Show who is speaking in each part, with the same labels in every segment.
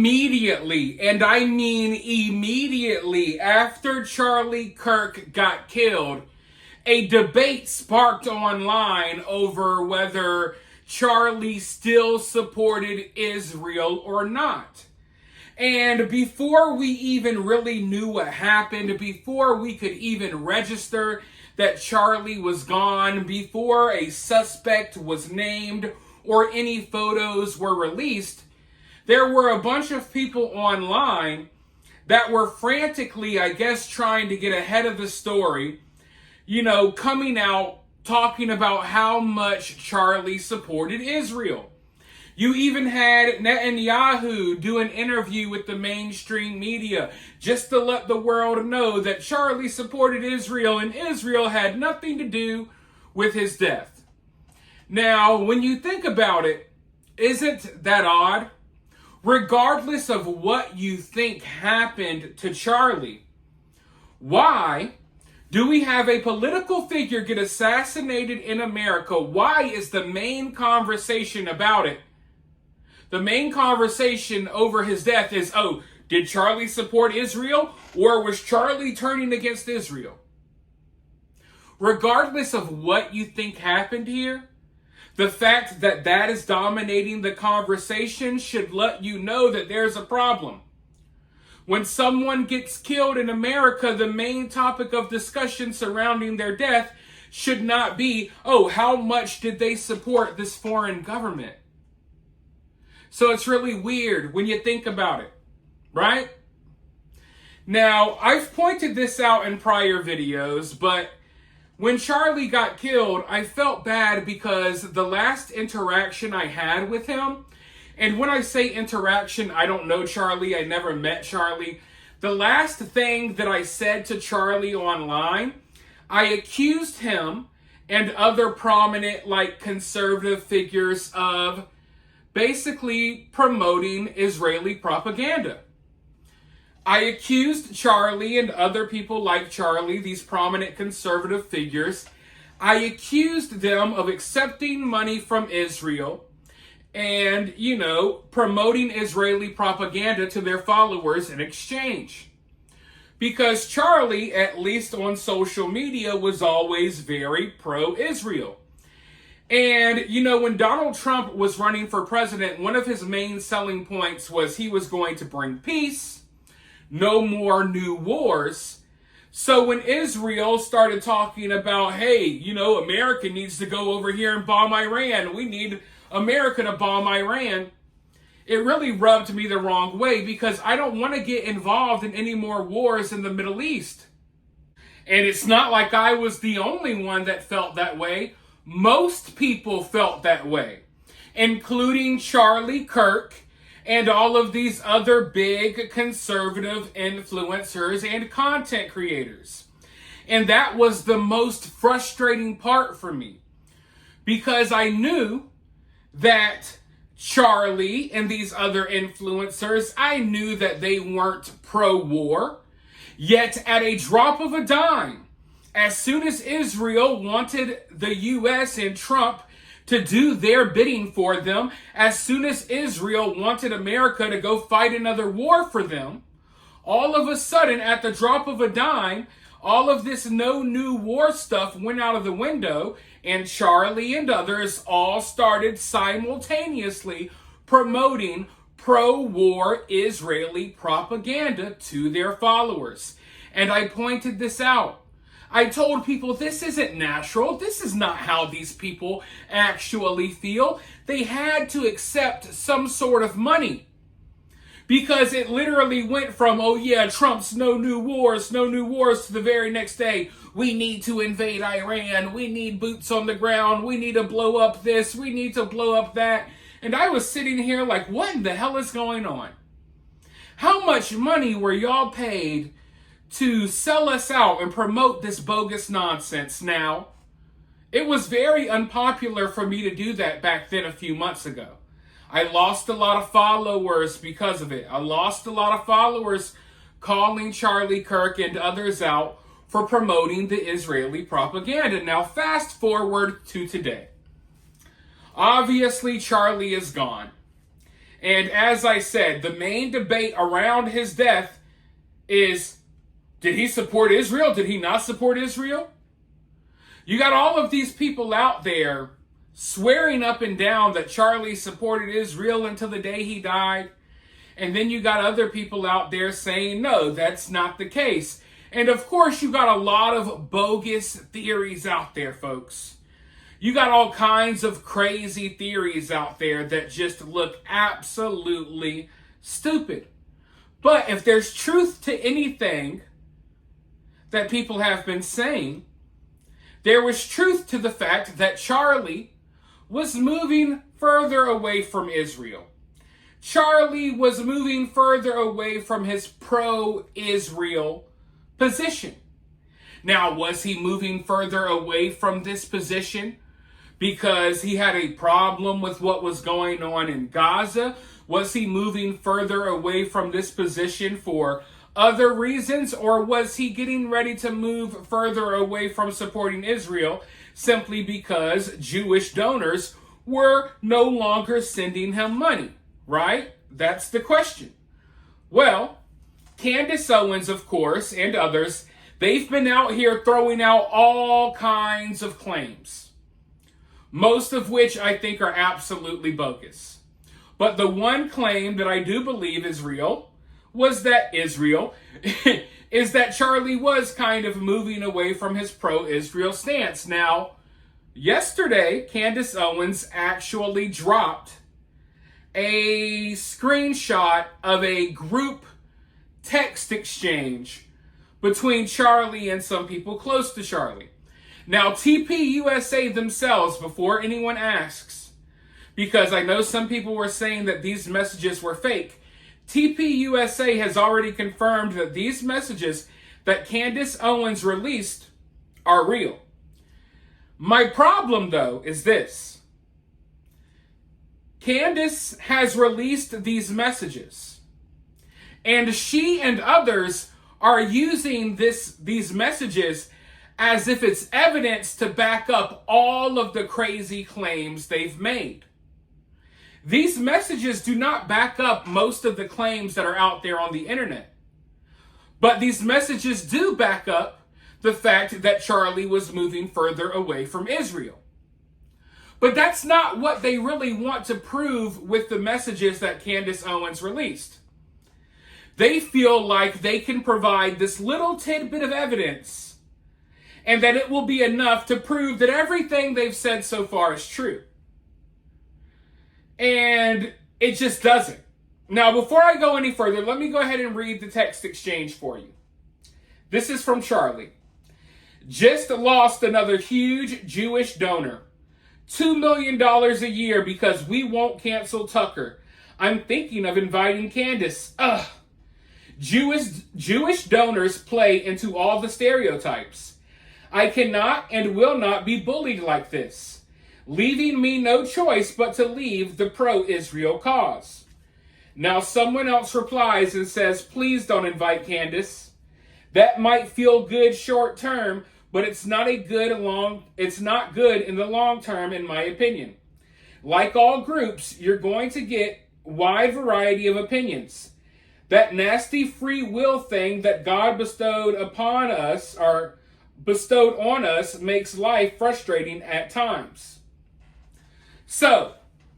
Speaker 1: Immediately, and I mean immediately after Charlie Kirk got killed, a debate sparked online over whether Charlie still supported Israel or not. And before we even really knew what happened, before we could even register that Charlie was gone, before a suspect was named or any photos were released, there were a bunch of people online that were frantically, I guess, trying to get ahead of the story, coming out talking about how much Charlie supported Israel. You even had Netanyahu do an interview with the mainstream media just to let the world know that Charlie supported Israel and Israel had nothing to do with his death. Now, when you think about it, isn't that odd? Regardless of what you think happened to Charlie, why do we have a political figure get assassinated in America? Why is the main conversation about it? The main conversation over his death is, did Charlie support Israel or was Charlie turning against Israel? Regardless of what you think happened here, the fact that that is dominating the conversation should let you know that there's a problem. When someone gets killed in America, the main topic of discussion surrounding their death should not be, how much did they support this foreign government? So it's really weird when you think about it, right? Now, I've pointed this out in prior videos, but when Charlie got killed, I felt bad because the last interaction I had with him, and when I say interaction, I don't know Charlie, I never met Charlie. The last thing that I said to Charlie online, I accused him and other prominent, conservative figures of basically promoting Israeli propaganda. I accused Charlie and other people like Charlie, these prominent conservative figures, I accused them of accepting money from Israel and, promoting Israeli propaganda to their followers in exchange. Because Charlie, at least on social media, was always very pro-Israel. And, when Donald Trump was running for president, one of his main selling points was he was going to bring peace, no more new wars. So when Israel started talking about, hey, America needs to go over here and bomb Iran, we need America to bomb Iran, it really rubbed me the wrong way because I don't want to get involved in any more wars in the Middle East. And it's not like I was the only one that felt that way. Most people felt that way, including Charlie Kirk and all of these other big conservative influencers and content creators. And that was the most frustrating part for me because I knew that Charlie and these other influencers, I knew that they weren't pro-war, yet at a drop of a dime, as soon as Israel wanted the U.S. and Trump to do their bidding for them, as soon as Israel wanted America to go fight another war for them, all of a sudden, at the drop of a dime, all of this no new war stuff went out of the window, and Charlie and others all started simultaneously promoting pro-war Israeli propaganda to their followers. And I pointed this out. I told people this isn't natural. This is not how these people actually feel. They had to accept some sort of money. Because it literally went from, Trump's no new wars, to the very next day, we need to invade Iran, we need boots on the ground, we need to blow up this, we need to blow up that. And I was sitting here like, what in the hell is going on? How much money were y'all paid to sell us out and promote this bogus nonsense? Now, it was very unpopular for me to do that back then a few months ago. I lost a lot of followers because of it. I lost a lot of followers calling Charlie Kirk and others out for promoting the Israeli propaganda. Now, fast forward to today. Obviously, Charlie is gone. And as I said, the main debate around his death is, did he support Israel? Did he not support Israel? You got all of these people out there swearing up and down that Charlie supported Israel until the day he died. And then you got other people out there saying, no, that's not the case. And of course, you got a lot of bogus theories out there, folks. You got all kinds of crazy theories out there that just look absolutely stupid. But if there's truth to anything that people have been saying, there was truth to the fact that Charlie was moving further away from Israel. Charlie was moving further away from his pro-Israel position. Now, was he moving further away from this position because he had a problem with what was going on in Gaza? Was he moving further away from this position for other reasons? Or was he getting ready to move further away from supporting Israel simply because Jewish donors were no longer sending him money? Right? That's the question. Well, Candace Owens, of course, and others, they've been out here throwing out all kinds of claims, most of which I think are absolutely bogus. But the one claim that I do believe is real was that is that Charlie was kind of moving away from his pro-Israel stance. Now, yesterday, Candace Owens actually dropped a screenshot of a group text exchange between Charlie and some people close to Charlie. Now, TPUSA themselves, before anyone asks, because I know some people were saying that these messages were fake, TPUSA has already confirmed that these messages that Candace Owens released are real. My problem, though, is this. Candace has released these messages, and she and others are using these messages as if it's evidence to back up all of the crazy claims they've made. These messages do not back up most of the claims that are out there on the internet. But these messages do back up the fact that Charlie was moving further away from Israel. But that's not what they really want to prove with the messages that Candace Owens released. They feel like they can provide this little tidbit of evidence and that it will be enough to prove that everything they've said so far is true. And it just doesn't. Now, before I go any further, let me go ahead and read the text exchange for you. This is from Charlie. Just lost another huge Jewish donor. $2 million a year because we won't cancel Tucker. I'm thinking of inviting Candace. Ugh. Jewish donors play into all the stereotypes. I cannot and will not be bullied like this, leaving me no choice but to leave the pro-Israel cause. Now someone else replies and says, please don't invite Candace. That might feel good short term, but it's not good in the long term, in my opinion. Like all groups, you're going to get wide variety of opinions. That nasty free will thing that God bestowed on us makes life frustrating at times. So,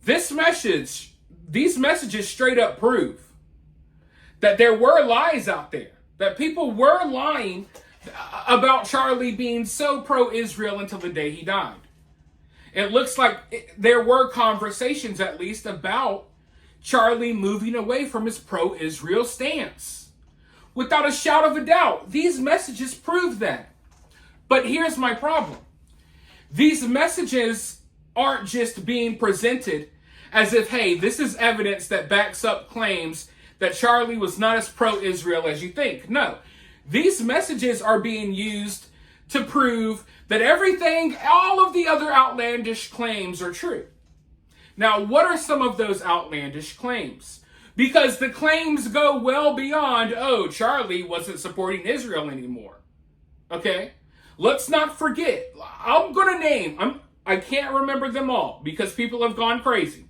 Speaker 1: these messages straight up prove that there were lies out there, that people were lying about Charlie being so pro-Israel until the day he died. It looks like there were conversations, at least, about Charlie moving away from his pro-Israel stance. Without a shadow of a doubt, these messages prove that. But here's my problem. These messages aren't just being presented as if, hey, this is evidence that backs up claims that Charlie was not as pro-Israel as you think. No. These messages are being used to prove that all of the other outlandish claims are true. Now, what are some of those outlandish claims? Because the claims go well beyond, Charlie wasn't supporting Israel anymore. Okay? Let's not forget. I'm going to name, I can't remember them all because people have gone crazy.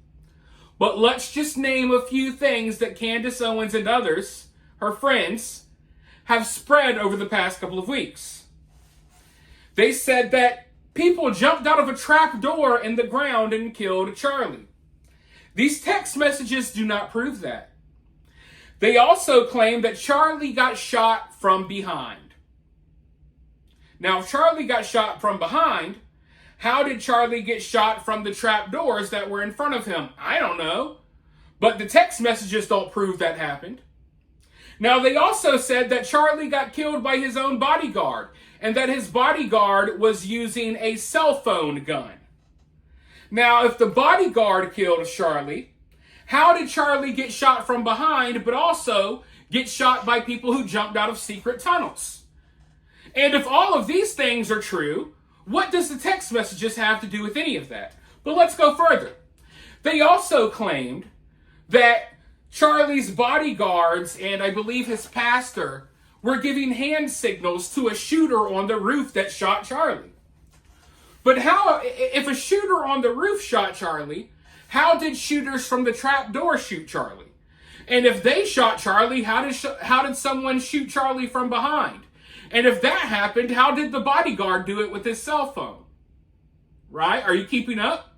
Speaker 1: But let's just name a few things that Candace Owens and others, her friends, have spread over the past couple of weeks. They said that people jumped out of a trap door in the ground and killed Charlie. These text messages do not prove that. They also claim that Charlie got shot from behind. Now, if Charlie got shot from behind, how did Charlie get shot from the trap doors that were in front of him? I don't know. But the text messages don't prove that happened. Now, they also said that Charlie got killed by his own bodyguard, and that his bodyguard was using a cell phone gun. Now, if the bodyguard killed Charlie, how did Charlie get shot from behind, but also get shot by people who jumped out of secret tunnels? And if all of these things are true, what does the text messages have to do with any of that? But let's go further. They also claimed that Charlie's bodyguards and I believe his pastor were giving hand signals to a shooter on the roof that shot Charlie. But how, if a shooter on the roof shot Charlie, how did shooters from the trap door shoot Charlie? And if they shot Charlie, how did someone shoot Charlie from behind? And if that happened, how did the bodyguard do it with his cell phone? Right? Are you keeping up?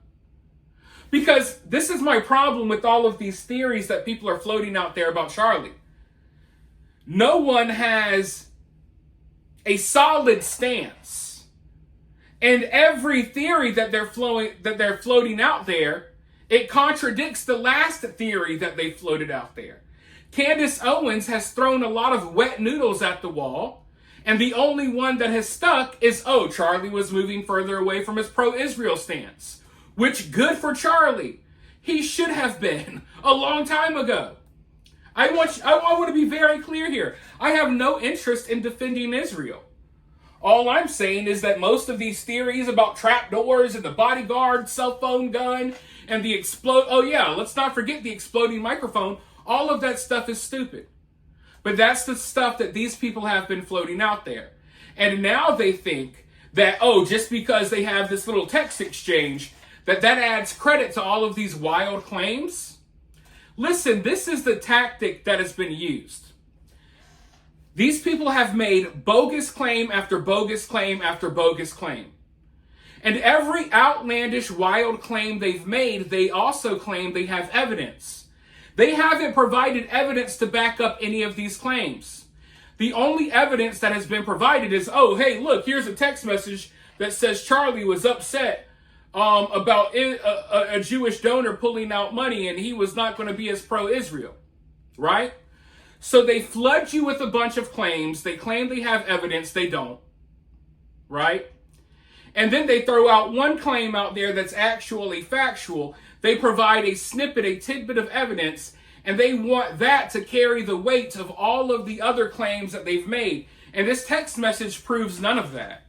Speaker 1: Because this is my problem with all of these theories that people are floating out there about Charlie. No one has a solid stance. And every theory that they're floating out there, it contradicts the last theory that they floated out there. Candace Owens has thrown a lot of wet noodles at the wall, and the only one that has stuck is, Charlie was moving further away from his pro-Israel stance. Which, good for Charlie. He should have been a long time ago. I want to be very clear here. I have no interest in defending Israel. All I'm saying is that most of these theories about trapdoors and the bodyguard cell phone gun and the let's not forget the exploding microphone. All of that stuff is stupid. But that's the stuff that these people have been floating out there. And now they think that, just because they have this little text exchange, that adds credit to all of these wild claims. Listen, this is the tactic that has been used. These people have made bogus claim after bogus claim after bogus claim. And every outlandish, wild claim they've made, they also claim they have evidence. They haven't provided evidence to back up any of these claims. The only evidence that has been provided is, hey, look, here's a text message that says Charlie was upset about a Jewish donor pulling out money and he was not going to be as pro-Israel, right? So they flood you with a bunch of claims. They claim they have evidence. They don't, right? And then they throw out one claim out there that's actually factual. They provide a snippet, a tidbit of evidence, and they want that to carry the weight of all of the other claims that they've made. And this text message proves none of that.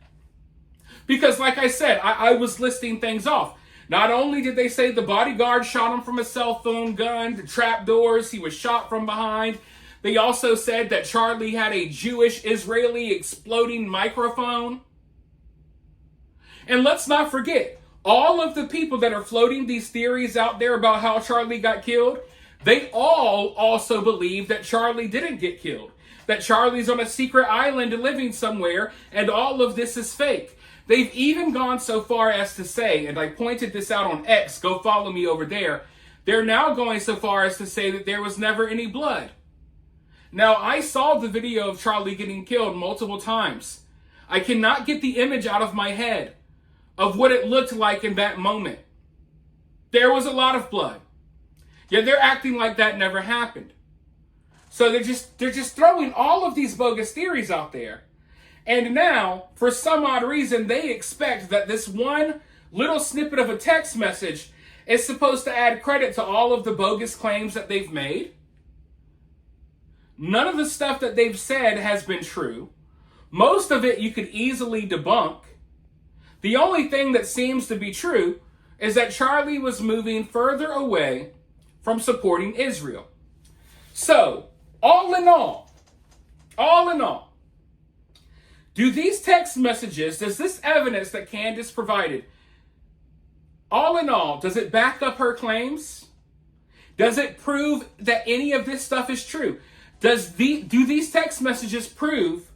Speaker 1: Because like I said, I was listing things off. Not only did they say the bodyguard shot him from a cell phone gun, the trap doors, he was shot from behind. They also said that Charlie had a Jewish Israeli exploding microphone. And let's not forget, all of the people that are floating these theories out there about how Charlie got killed, they all also believe that Charlie didn't get killed. That Charlie's on a secret island living somewhere, and all of this is fake. They've even gone so far as to say, and I pointed this out on X, go follow me over there, they're now going so far as to say that there was never any blood. Now, I saw the video of Charlie getting killed multiple times. I cannot get the image out of my head of what it looked like in that moment. There was a lot of blood. Yet they're acting like that never happened. So they're just throwing all of these bogus theories out there. And now, for some odd reason, they expect that this one little snippet of a text message is supposed to add credit to all of the bogus claims that they've made. None of the stuff that they've said has been true. Most of it you could easily debunk. The only thing that seems to be true is that Charlie was moving further away from supporting Israel. So, all in all, do these text messages, does this evidence that Candace provided, all in all, does it back up her claims? Does it prove that any of this stuff is true? Do these text messages prove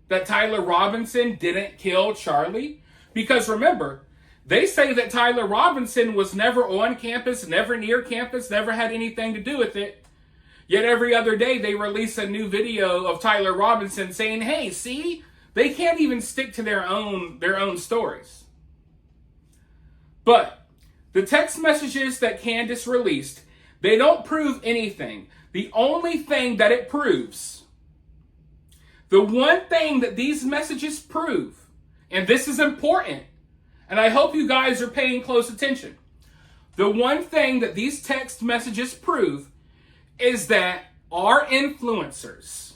Speaker 1: that Tyler Robinson didn't kill Charlie? Because remember, they say that Tyler Robinson was never on campus, never near campus, never had anything to do with it. Yet every other day they release a new video of Tyler Robinson saying, hey, see, they can't even stick to their own stories. But the text messages that Candace released, they don't prove anything. The only thing that it proves, the one thing that these messages prove, and this is important, and I hope you guys are paying close attention. The one thing that these text messages prove is that our influencers,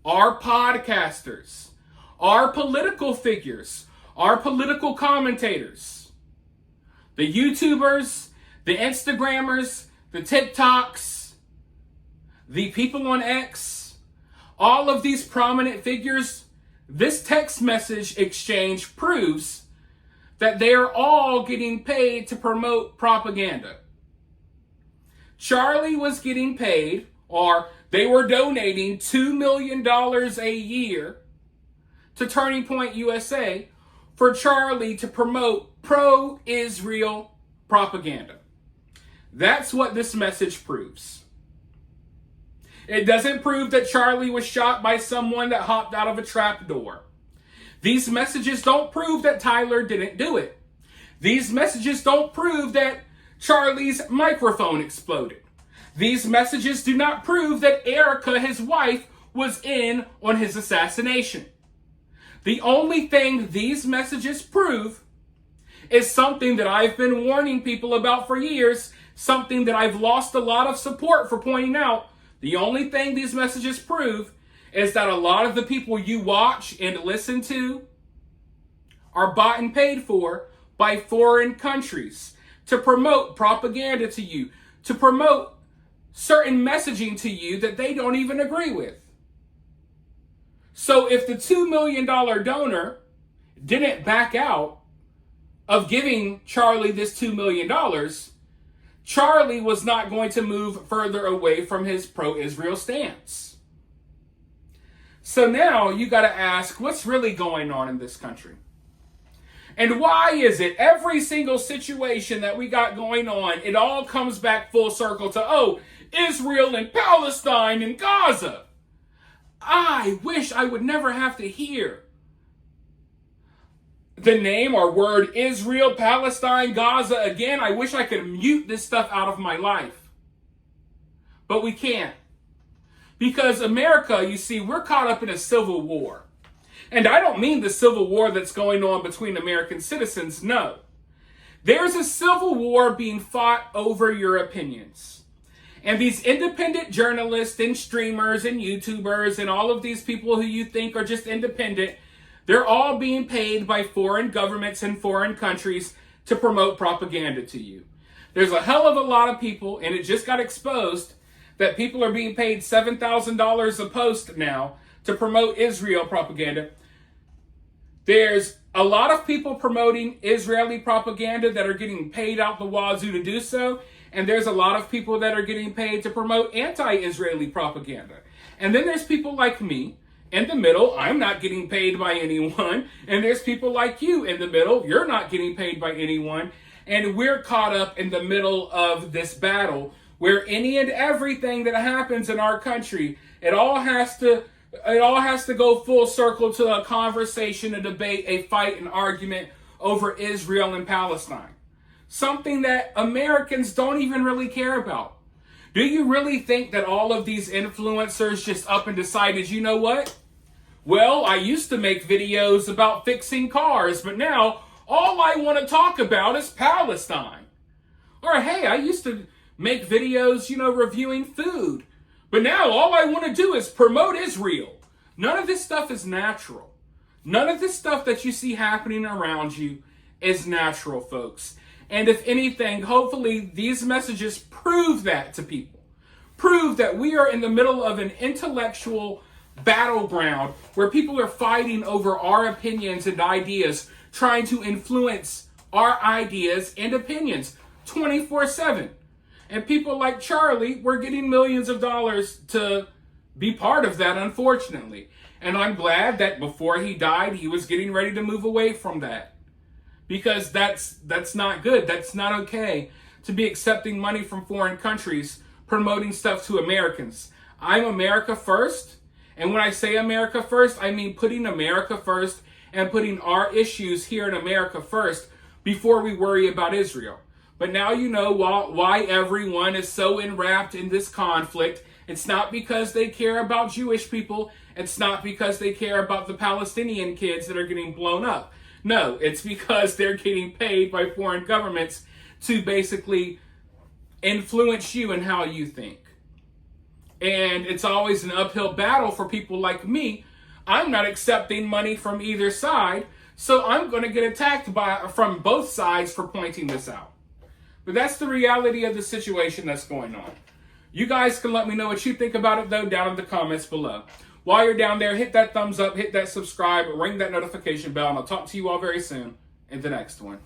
Speaker 1: our podcasters, our political figures, our political commentators, the YouTubers, the Instagrammers, the TikToks, the people on X, all of these prominent figures, this text message exchange proves that they're all getting paid to promote propaganda. Charlie was getting paid, or they were donating $2 million a year to Turning Point USA for Charlie to promote pro-Israel propaganda. That's what this message proves. It doesn't prove that Charlie was shot by someone that hopped out of a trap door. These messages don't prove that Tyler didn't do it. These messages don't prove that Charlie's microphone exploded. These messages do not prove that Erica, his wife, was in on his assassination. The only thing these messages prove is something that I've been warning people about for years, something that I've lost a lot of support for pointing out. The only thing these messages prove is that a lot of the people you watch and listen to are bought and paid for by foreign countries to promote propaganda to you, to promote certain messaging to you that they don't even agree with. So if the $2 million donor didn't back out of giving Charlie this $2 million, Charlie was not going to move further away from his pro-Israel stance. So now you got to ask, what's really going on in this country? And why is it every single situation that we got going on, it all comes back full circle to, Israel and Palestine and Gaza. I wish I would never have to hear the name or word Israel, Palestine, Gaza again. I wish I could mute this stuff out of my life. But we can't. Because America, you see, we're caught up in a civil war. And I don't mean the civil war that's going on between American citizens, no. There's a civil war being fought over your opinions. And these independent journalists and streamers and YouTubers and all of these people who you think are just independent, they're all being paid by foreign governments and foreign countries to promote propaganda to you. There's a hell of a lot of people, and it just got exposed, that people are being paid $7,000 a post now to promote Israel propaganda. There's a lot of people promoting Israeli propaganda that are getting paid out the wazoo to do so. And there's a lot of people that are getting paid to promote anti-Israeli propaganda. And then there's people like me in the middle. I'm not getting paid by anyone. And there's people like you in the middle. You're not getting paid by anyone. And we're caught up in the middle of this battle where any and everything that happens in our country, it all has to go full circle to a conversation, a debate, a fight, an argument over Israel and Palestine. Something that Americans don't even really care about. Do you really think that all of these influencers just up and decided, you know what? Well, I used to make videos about fixing cars, but now all I want to talk about is Palestine. Or hey, I used to make videos, reviewing food. But now all I want to do is promote Israel. None of this stuff is natural. None of this stuff that you see happening around you is natural, folks. And if anything, hopefully these messages prove that to people. Prove that we are in the middle of an intellectual battleground where people are fighting over our opinions and ideas, trying to influence our ideas and opinions 24/7. And people like Charlie were getting millions of dollars to be part of that, unfortunately. And I'm glad that before he died, he was getting ready to move away from that. Because that's not good. That's not okay to be accepting money from foreign countries, promoting stuff to Americans. I'm America first. And when I say America first, I mean putting America first and putting our issues here in America first before we worry about Israel. But now you know why everyone is so enwrapped in this conflict. It's not because they care about Jewish people. It's not because they care about the Palestinian kids that are getting blown up. No, it's because they're getting paid by foreign governments to basically influence you and how you think. And it's always an uphill battle for people like me. I'm not accepting money from either side, so I'm going to get attacked from both sides for pointing this out. But that's the reality of the situation that's going on. You guys can let me know what you think about it, though, down in the comments below. While you're down there, hit that thumbs up, hit that subscribe, ring that notification bell, and I'll talk to you all very soon in the next one.